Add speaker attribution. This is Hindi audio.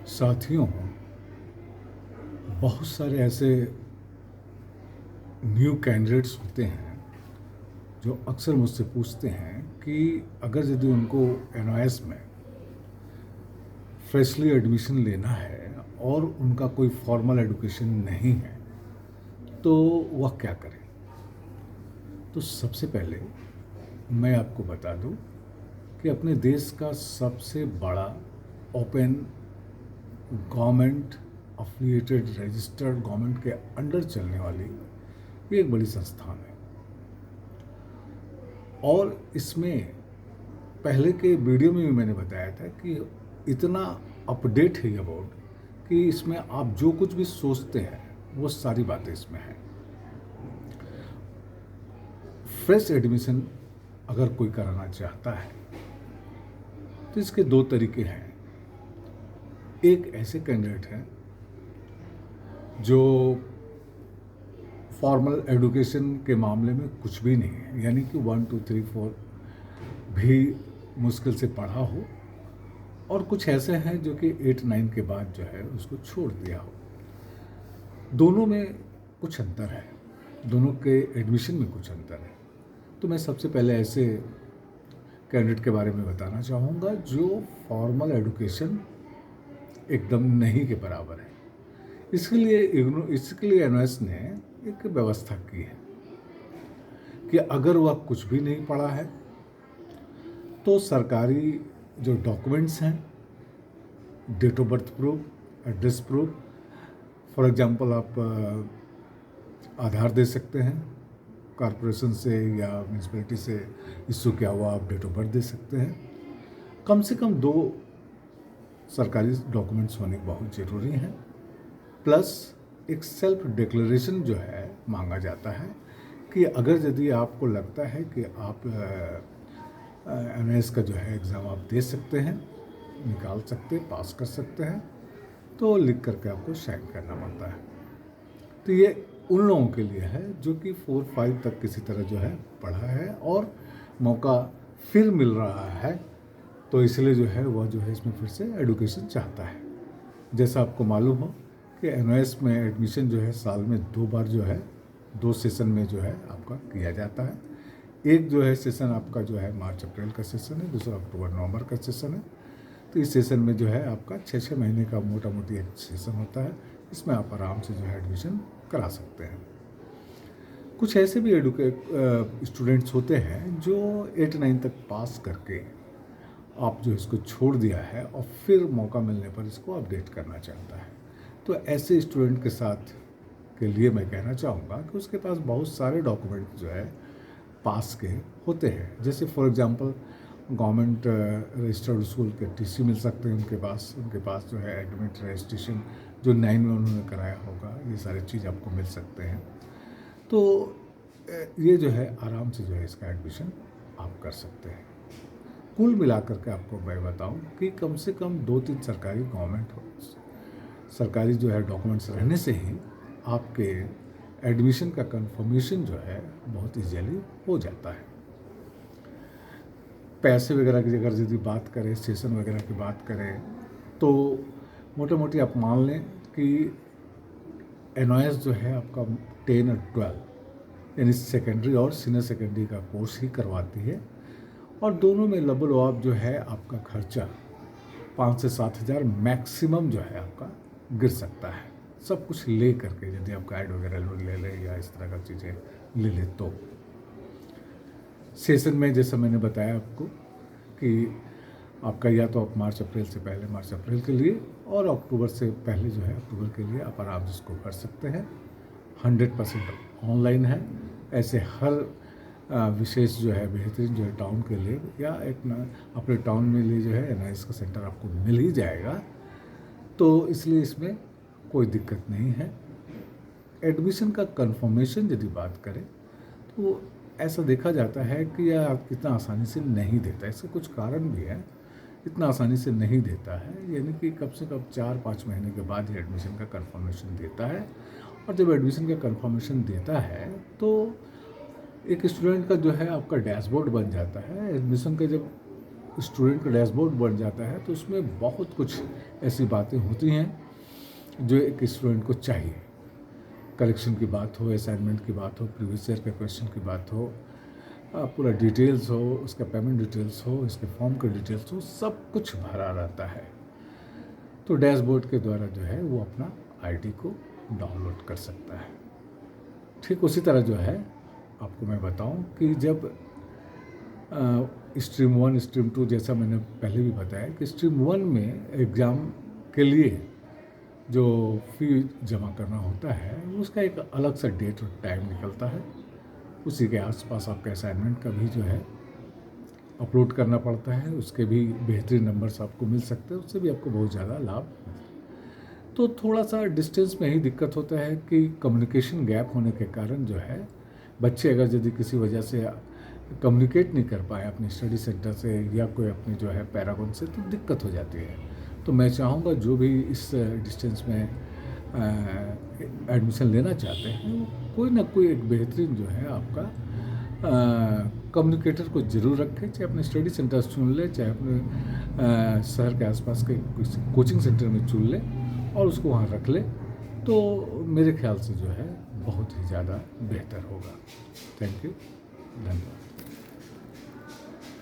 Speaker 1: साथियों, बहुत सारे ऐसे न्यू कैंडिडेट्स होते हैं जो अक्सर मुझसे पूछते हैं कि अगर यदि उनको एनओएस में फ्रेशली एडमिशन लेना है और उनका कोई फॉर्मल एजुकेशन नहीं है तो वह क्या करें। तो सबसे पहले मैं आपको बता दूं कि अपने देश का सबसे बड़ा open government affiliated registered government के अंडर चलने वाली ये एक बड़ी संस्थान है और इसमें पहले के वीडियो में भी मैंने बताया था कि इतना अपडेट है ये बोर्ड कि इसमें आप जो कुछ भी सोचते हैं वो सारी बातें इसमें हैं। फ्रेश एडमिशन अगर कोई कराना चाहता है तो इसके दो तरीके हैं। एक ऐसे कैंडिडेट हैं जो फॉर्मल एजुकेशन के मामले में कुछ भी नहीं है, यानी कि 1 2 3 4 भी मुश्किल से पढ़ा हो, और कुछ ऐसे हैं जो कि 8 9 के बाद जो है उसको छोड़ दिया हो। दोनों में कुछ अंतर है, दोनों के एडमिशन में कुछ अंतर है। तो मैं सबसे पहले ऐसे कैंडिडेट के बारे में बताना चाहूँगा जो फॉर्मल एजुकेशन एकदम नहीं के बराबर है। इसके लिए एनओएस ने एक व्यवस्था की है कि अगर वह कुछ भी नहीं पढ़ा है तो सरकारी जो डॉक्यूमेंट्स हैं, date of birth proof, address proof, for example आप आधार दे सकते हैं कॉरपोरेशन से या म्यूनसिपैलिटी से इशू किया हुआ, आप डेट ऑफ बर्थ दे सकते हैं। कम से कम 2 सरकारी डॉक्यूमेंट्स होने बहुत ज़रूरी हैं, प्लस एक सेल्फ डिक्लेरेशन जो है मांगा जाता है कि अगर यदि आपको लगता है कि आप एमएस का जो है एग्ज़ाम आप दे सकते हैं, निकाल सकते, पास कर सकते हैं, तो लिख करके आपको साइन करना पड़ता है। तो ये उन लोगों के लिए है जो कि 4 5 तक किसी तरह जो है पढ़ा है और मौका फिर मिल रहा है, तो इसलिए जो है वह जो है इसमें फिर से एजुकेशन चाहता है। जैसा आपको मालूम हो कि एनओएस में एडमिशन जो है साल में 2 बार जो है 2 सेशन में जो है आपका किया जाता है। एक जो है सेशन आपका जो है मार्च अप्रैल का सेशन है, दूसरा अक्टूबर नवंबर का सेशन है। तो इस सेशन में जो है आपका 6-6 महीने का मोटा मोटी एक सेशन होता है, इसमें आप आराम से जो है एडमिशन करा सकते हैं। कुछ ऐसे भी स्टूडेंट्स होते हैं जो 8 9 तक पास करके आप जो इसको छोड़ दिया है और फिर मौका मिलने पर इसको अपडेट करना चाहता है। तो ऐसे स्टूडेंट के साथ के लिए मैं कहना चाहूँगा कि उसके पास बहुत सारे डॉक्यूमेंट जो है पास के होते हैं। जैसे for example government registered school के टीसी मिल सकते हैं उनके पास जो है एडमिट रजिस्ट्रेशन जो 9 में उन्होंने कराया होगा, ये सारी चीज़ आपको मिल सकते हैं। तो ये जो है आराम से जो है इसका एडमिशन आप कर सकते हैं। कुल मिलाकर के आपको मैं बताऊं कि कम से कम 2-3 सरकारी जो है डॉक्यूमेंट्स रहने से ही आपके एडमिशन का कंफर्मेशन जो है बहुत ईजीली हो जाता है। पैसे वगैरह की अगर यदि बात करें, सेशन वगैरह की बात करें, तो मोटे मोटी आप मान लें कि एनओएस जो है आपका 10 और 12 यानी सेकेंडरी और सीनियर सेकेंडरी का कोर्स ही करवाती है, और दोनों में लबोलवाब जो है आपका खर्चा 5 से 7 हज़ार मैक्सिमम जो है आपका गिर सकता है, सब कुछ ले करके। यदि आप गाइड वगैरह ले ले या इस तरह का चीज़ें ले ले तो सेशन में जैसा मैंने बताया आपको कि आपका या तो आप मार्च अप्रैल से पहले मार्च अप्रैल के लिए और अक्टूबर से पहले जो है अक्टूबर के लिए आप आराम से इसको कर सकते हैं। 100% ऑनलाइन है। ऐसे हर विशेष जो है बेहतरीन जो है टाउन के लिए या एक अपने टाउन में लिए जो है एनआईएस का सेंटर आपको मिल ही जाएगा, तो इसलिए इसमें कोई दिक्कत नहीं है। एडमिशन का कंफर्मेशन यदि बात करें तो ऐसा देखा जाता है कि यह इतना आसानी से नहीं देता। इसके कुछ कारण भी है, इतना आसानी से नहीं देता है, यानी कि कम से कम 4-5 महीने के बाद ही एडमिशन का कंफर्मेशन देता है। और जब एडमिशन का कंफर्मेशन देता है तो एक स्टूडेंट का जो है आपका डैशबोर्ड बन जाता है। एडमिशन का जब स्टूडेंट का डैशबोर्ड बन जाता है तो उसमें बहुत कुछ ऐसी बातें होती हैं जो एक स्टूडेंट को चाहिए। करेक्शन की बात हो, असाइनमेंट की बात हो, प्रीवियस ईयर के क्वेश्चन की बात हो, पूरा डिटेल्स हो, उसका पेमेंट डिटेल्स हो, इसके फॉर्म के डिटेल्स हो, सब कुछ भरा रहता है। तो डैशबोर्ड के द्वारा जो है वो अपना आईडी को डाउनलोड कर सकता है। ठीक उसी तरह जो है आपको मैं बताऊं कि जब स्ट्रीम 1 स्ट्रीम 2 जैसा मैंने पहले भी बताया कि स्ट्रीम 1 में एग्ज़ाम के लिए जो फ़ी जमा करना होता है उसका एक अलग सा डेट और टाइम निकलता है। उसी के आसपास आपका असाइनमेंट का भी जो है अपलोड करना पड़ता है, उसके भी बेहतरीन नंबर्स आपको मिल सकते हैं, उससे भी आपको बहुत ज़्यादा लाभ। तो थोड़ा सा डिस्टेंस में ही दिक्कत होता है कि कम्युनिकेशन गैप होने के कारण जो है बच्चे अगर यदि किसी वजह से कम्युनिकेट नहीं कर पाए अपने स्टडी सेंटर से या कोई अपने जो है पैरागॉन से, तो दिक्कत हो जाती है। तो मैं चाहूँगा जो भी इस डिस्टेंस में एडमिशन लेना चाहते हैं वो कोई ना कोई एक बेहतरीन जो है आपका कम्युनिकेटर को ज़रूर रखें, चाहे अपने स्टडी सेंटर चुन ले, चाहे अपने शहर के आसपास के किसी कोचिंग सेंटर में चुन ले और उसको वहाँ रख ले, तो मेरे ख्याल से जो है बहुत ही ज़्यादा बेहतर होगा। थैंक यू, धन्यवाद।